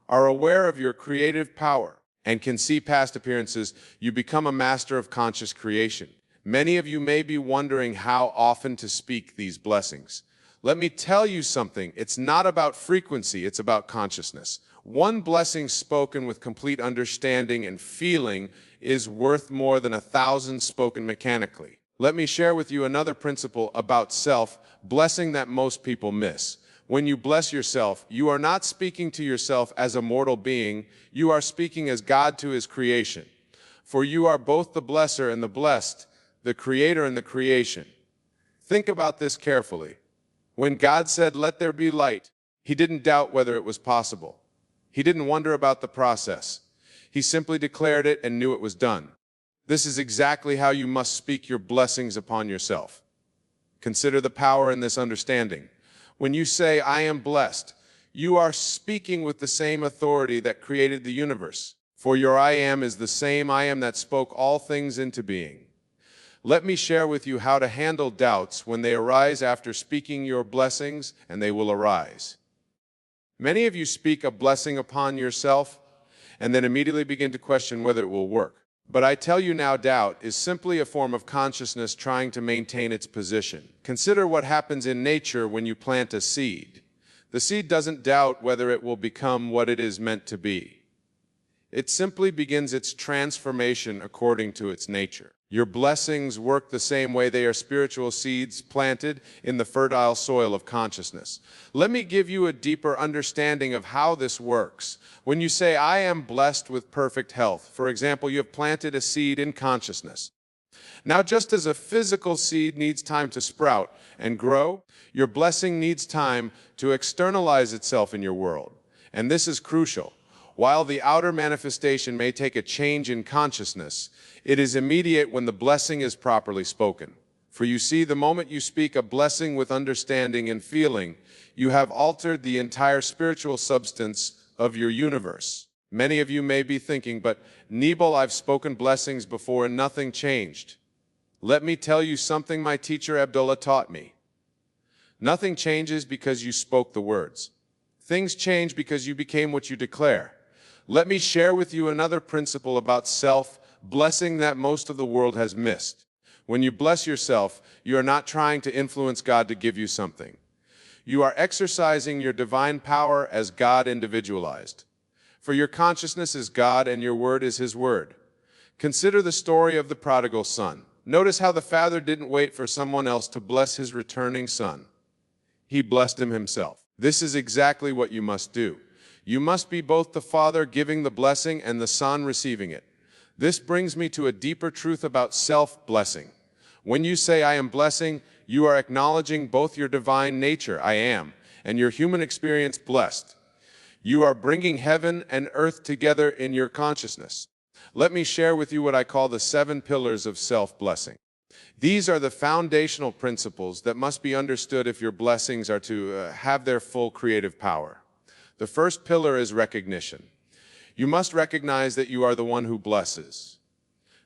are aware of your creative power, and can see past appearances, you become a master of conscious creation. Many of you may be wondering how often to speak these blessings. Let me tell you something, it's not about frequency, it's about consciousness. One blessing spoken with complete understanding and feeling is worth more than 1,000 spoken mechanically. Let me share with you another principle about self-blessing that most people miss. When you bless yourself, you are not speaking to yourself as a mortal being, you are speaking as God to His creation. For you are both the blesser and the blessed, the creator and the creation. Think about this carefully. When God said, let there be light, He didn't doubt whether it was possible. He didn't wonder about the process. He simply declared it and knew it was done. This is exactly how you must speak your blessings upon yourself. Consider the power in this understanding. When you say, I am blessed, you are speaking with the same authority that created the universe. For your I am is the same I am that spoke all things into being. Let me share with you how to handle doubts when they arise after speaking your blessings, and they will arise. Many of you speak a blessing upon yourself, and then immediately begin to question whether it will work. But I tell you now, doubt is simply a form of consciousness trying to maintain its position. Consider what happens in nature when you plant a seed. The seed doesn't doubt whether it will become what it is meant to be. It simply begins its transformation according to its nature. Your blessings work the same way. They are spiritual seeds planted in the fertile soil of consciousness. Let me give you a deeper understanding of how this works. When you say, I am blessed with perfect health, for example, you have planted a seed in consciousness. Now, just as a physical seed needs time to sprout and grow, your blessing needs time to externalize itself in your world. And this is crucial. While the outer manifestation may take a change in consciousness, it is immediate when the blessing is properly spoken. For you see, the moment you speak a blessing with understanding and feeling, you have altered the entire spiritual substance of your universe. Many of you may be thinking, but Nebel, I've spoken blessings before and nothing changed. Let me tell you something my teacher Abdullah taught me. Nothing changes because you spoke the words. Things change because you became what you declare. Let me share with you another principle about self-blessing that most of the world has missed. When you bless yourself, you are not trying to influence God to give you something. You are exercising your divine power as God individualized. For your consciousness is God and your word is His word. Consider the story of the prodigal son. Notice how the father didn't wait for someone else to bless his returning son. He blessed him himself. This is exactly what you must do. You must be both the father giving the blessing and the son receiving it. This brings me to a deeper truth about self-blessing. When you say, I am blessing, you are acknowledging both your divine nature, I am, and your human experience, blessed. You are bringing heaven and earth together in your consciousness. Let me share with you what I call the 7 pillars of self-blessing. These are the foundational principles that must be understood if your blessings are to have their full creative power. The first pillar is recognition. You must recognize that you are the one who blesses.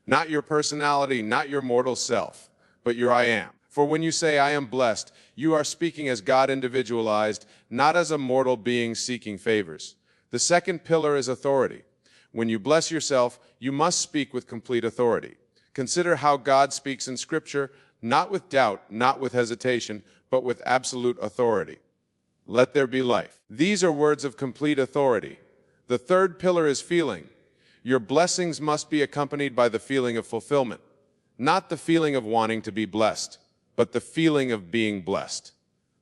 Not your personality, not your mortal self, but your I am. For when you say, I am blessed, you are speaking as God individualized, not as a mortal being seeking favors. The second pillar is authority. When you bless yourself, you must speak with complete authority. Consider how God speaks in Scripture, not with doubt, not with hesitation, but with absolute authority. Let there be life. These are words of complete authority. The third pillar is feeling. Your blessings must be accompanied by the feeling of fulfillment. Not the feeling of wanting to be blessed, but the feeling of being blessed.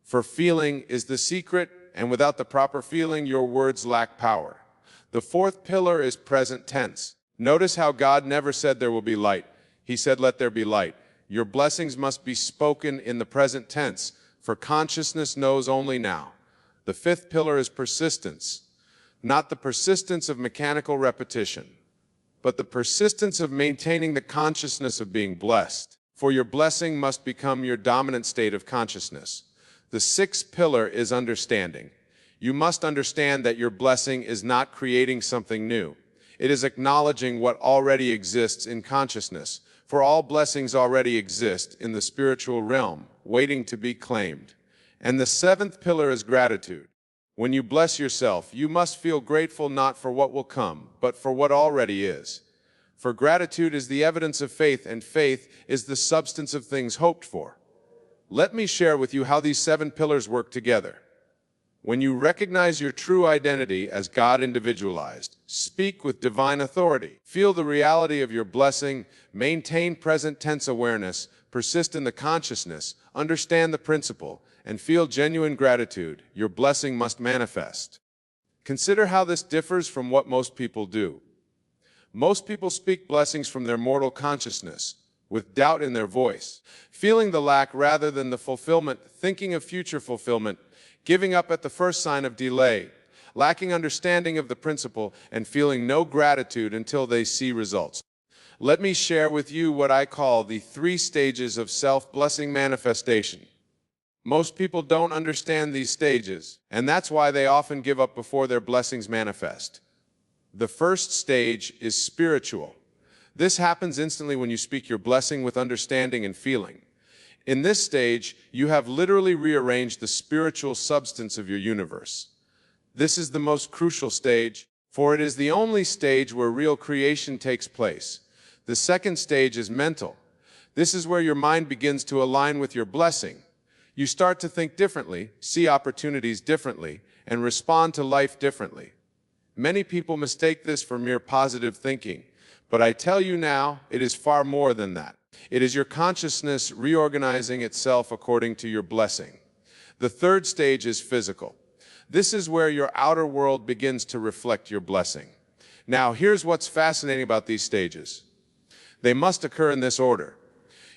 For feeling is the secret, and without the proper feeling, your words lack power. The fourth pillar is present tense. Notice how God never said there will be light. He said, let there be light. Your blessings must be spoken in the present tense, for consciousness knows only now. The fifth pillar is persistence. Not the persistence of mechanical repetition, but the persistence of maintaining the consciousness of being blessed. For your blessing must become your dominant state of consciousness. The sixth pillar is understanding. You must understand that your blessing is not creating something new. It is acknowledging what already exists in consciousness, for all blessings already exist in the spiritual realm, waiting to be claimed. And the seventh pillar is gratitude. When you bless yourself, you must feel grateful not for what will come, but for what already is. For gratitude is the evidence of faith, and faith is the substance of things hoped for. Let me share with you how these 7 pillars work together. When you recognize your true identity as God individualized, speak with divine authority, feel the reality of your blessing, maintain present tense awareness, persist in the consciousness, understand the principle, and feel genuine gratitude, your blessing must manifest. Consider how this differs from what most people do. Most people speak blessings from their mortal consciousness, with doubt in their voice, feeling the lack rather than the fulfillment, thinking of future fulfillment, giving up at the first sign of delay, lacking understanding of the principle, and feeling no gratitude until they see results. Let me share with you what I call the 3 stages of self-blessing manifestation. Most people don't understand these stages, and that's why they often give up before their blessings manifest. The first stage is spiritual. This happens instantly when you speak your blessing with understanding and feeling. In this stage, you have literally rearranged the spiritual substance of your universe. This is the most crucial stage, for it is the only stage where real creation takes place. The second stage is mental. This is where your mind begins to align with your blessing. You start to think differently, see opportunities differently, and respond to life differently. Many people mistake this for mere positive thinking, But I tell you now, it is far more than that. It is your consciousness reorganizing itself according to your blessing. The third stage is physical. This is where your outer world begins to reflect your blessing. Now, here's what's fascinating about these stages. They must occur in this order.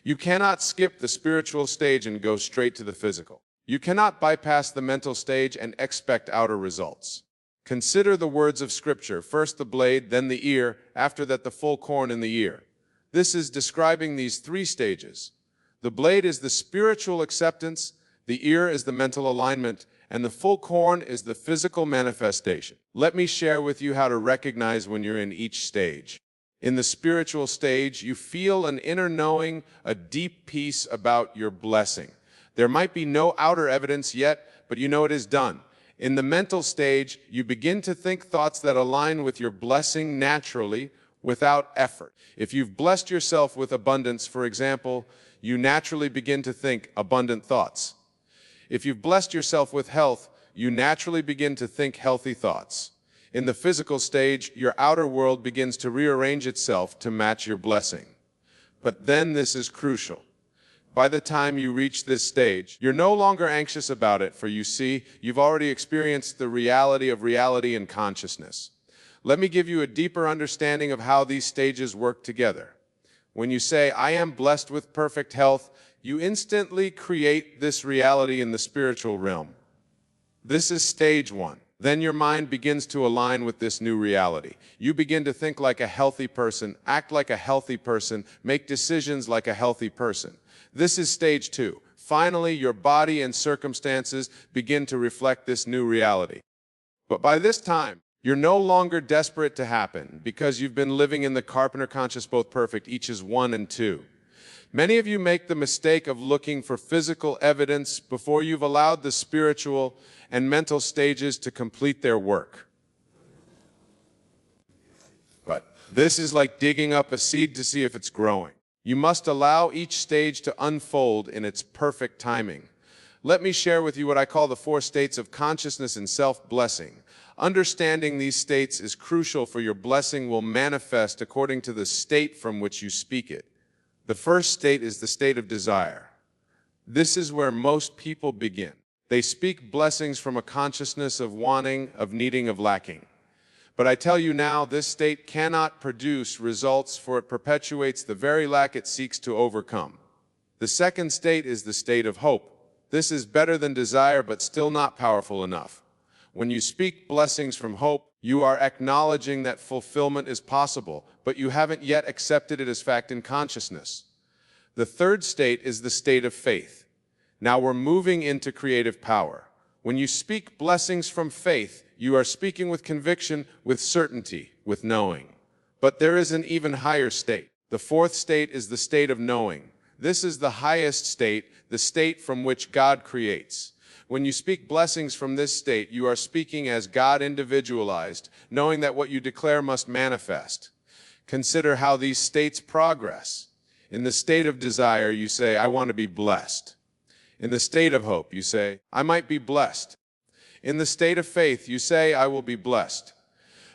You cannot skip the spiritual stage and go straight to the physical. You cannot bypass the mental stage and expect outer results. Consider the words of Scripture, first the blade, then the ear, after that the full corn in the ear. This is describing these three stages. The blade is the spiritual acceptance, the ear is the mental alignment, and the full corn is the physical manifestation. Let me share with you how to recognize when you're in each stage. In the spiritual stage, you feel an inner knowing, a deep peace about your blessing. There might be no outer evidence yet, but you know it is done. In the mental stage, you begin to think thoughts that align with your blessing naturally, without effort. If you've blessed yourself with abundance, for example, you naturally begin to think abundant thoughts. If you've blessed yourself with health, you naturally begin to think healthy thoughts. In the physical stage, your outer world begins to rearrange itself to match your blessing. But then this is crucial. By the time you reach this stage, you're no longer anxious about it, for you see, you've already experienced the reality of reality and consciousness. Let me give you a deeper understanding of how these stages work together. When you say, I am blessed with perfect health, you instantly create this reality in the spiritual realm. This is stage one. Then your mind begins to align with this new reality. You begin to think like a healthy person, act like a healthy person, make decisions like a healthy person. This is stage two. Finally, your body and circumstances begin to reflect this new reality. But by this time, you're no longer desperate to happen because you've been living in the carpenter conscious both perfect, each is 1 and 2. Many of you make the mistake of looking for physical evidence before you've allowed the spiritual and mental stages to complete their work. But this is like digging up a seed to see if it's growing. You must allow each stage to unfold in its perfect timing. Let me share with you what I call the 4 states of consciousness and self-blessing. Understanding these states is crucial, for your blessing will manifest according to the state from which you speak it. The first state is the state of desire. This is where most people begin. They speak blessings from a consciousness of wanting, of needing, of lacking. But I tell you now, this state cannot produce results, for it perpetuates the very lack it seeks to overcome. The second state is the state of hope. This is better than desire, but still not powerful enough. When you speak blessings from hope, you are acknowledging that fulfillment is possible, but you haven't yet accepted it as fact in consciousness. The third state is the state of faith. Now we're moving into creative power. When you speak blessings from faith, you are speaking with conviction, with certainty, with knowing. But there is an even higher state. The fourth state is the state of knowing. This is the highest state, the state from which God creates. When you speak blessings from this state, you are speaking as God individualized, knowing that what you declare must manifest. Consider how these states progress. In the state of desire, you say, I want to be blessed. In the state of hope, you say, I might be blessed. In the state of faith, you say, I will be blessed.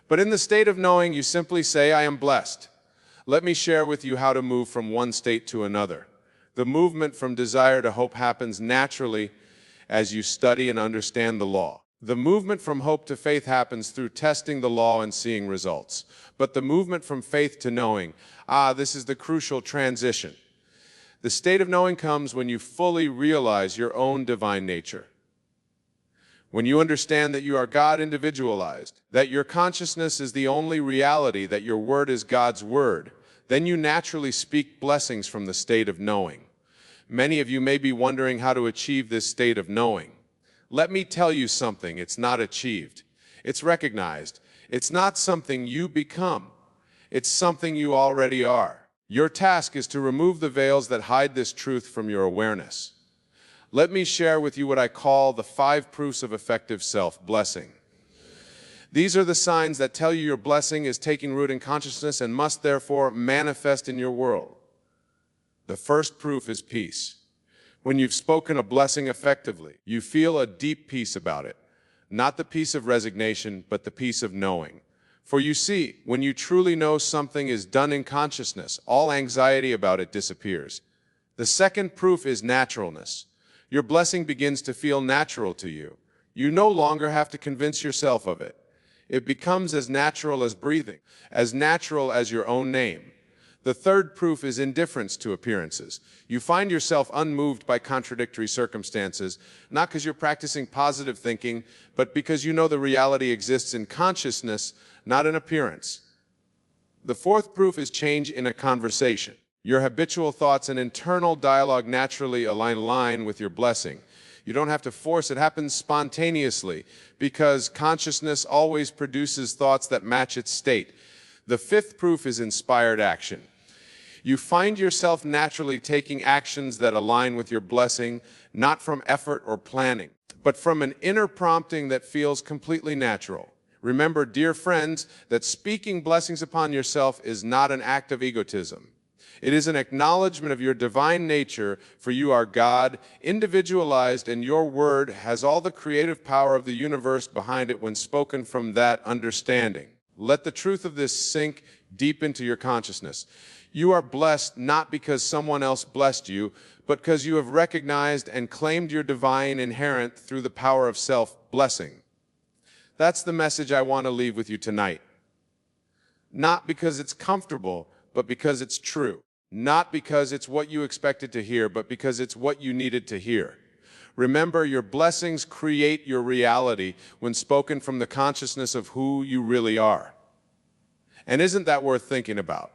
But in the state of knowing, you simply say, I am blessed. Let me share with you how to move from one state to another. The movement from desire to hope happens naturally as you study and understand the law. The movement from hope to faith happens through testing the law and seeing results. But the movement from faith to knowing, this is the crucial transition. The state of knowing comes when you fully realize your own divine nature. When you understand that you are God individualized, that your consciousness is the only reality, that your word is God's word, then you naturally speak blessings from the state of knowing. Many of you may be wondering how to achieve this state of knowing. Let me tell you something, it's not achieved. It's recognized. It's not something you become. It's something you already are. Your task is to remove the veils that hide this truth from your awareness. Let me share with you what I call the 5 proofs of effective self-blessing. These are the signs that tell you your blessing is taking root in consciousness and must therefore manifest in your world. The first proof is peace. When you've spoken a blessing effectively, you feel a deep peace about it. Not the peace of resignation, but the peace of knowing. For you see, when you truly know something is done in consciousness, all anxiety about it disappears. The second proof is naturalness. Your blessing begins to feel natural to you. You no longer have to convince yourself of it. It becomes as natural as breathing, as natural as your own name. The third proof is indifference to appearances. You find yourself unmoved by contradictory circumstances, not because you're practicing positive thinking, but because you know the reality exists in consciousness, not in appearance. The fourth proof is change in a conversation. Your habitual thoughts and internal dialogue naturally align with your blessing. You don't have to force it. It happens spontaneously because consciousness always produces thoughts that match its state. The fifth proof is inspired action. You find yourself naturally taking actions that align with your blessing, not from effort or planning, but from an inner prompting that feels completely natural. Remember, dear friends, that speaking blessings upon yourself is not an act of egotism. It is an acknowledgement of your divine nature, for you are God, individualized, and your word has all the creative power of the universe behind it when spoken from that understanding. Let the truth of this sink deep into your consciousness. You are blessed not because someone else blessed you, but because you have recognized and claimed your divine inherent through the power of self-blessing. That's the message I want to leave with you tonight. Not because it's comfortable, but because it's true. Not because it's what you expected to hear, but because it's what you needed to hear. Remember, your blessings create your reality when spoken from the consciousness of who you really are. And isn't that worth thinking about?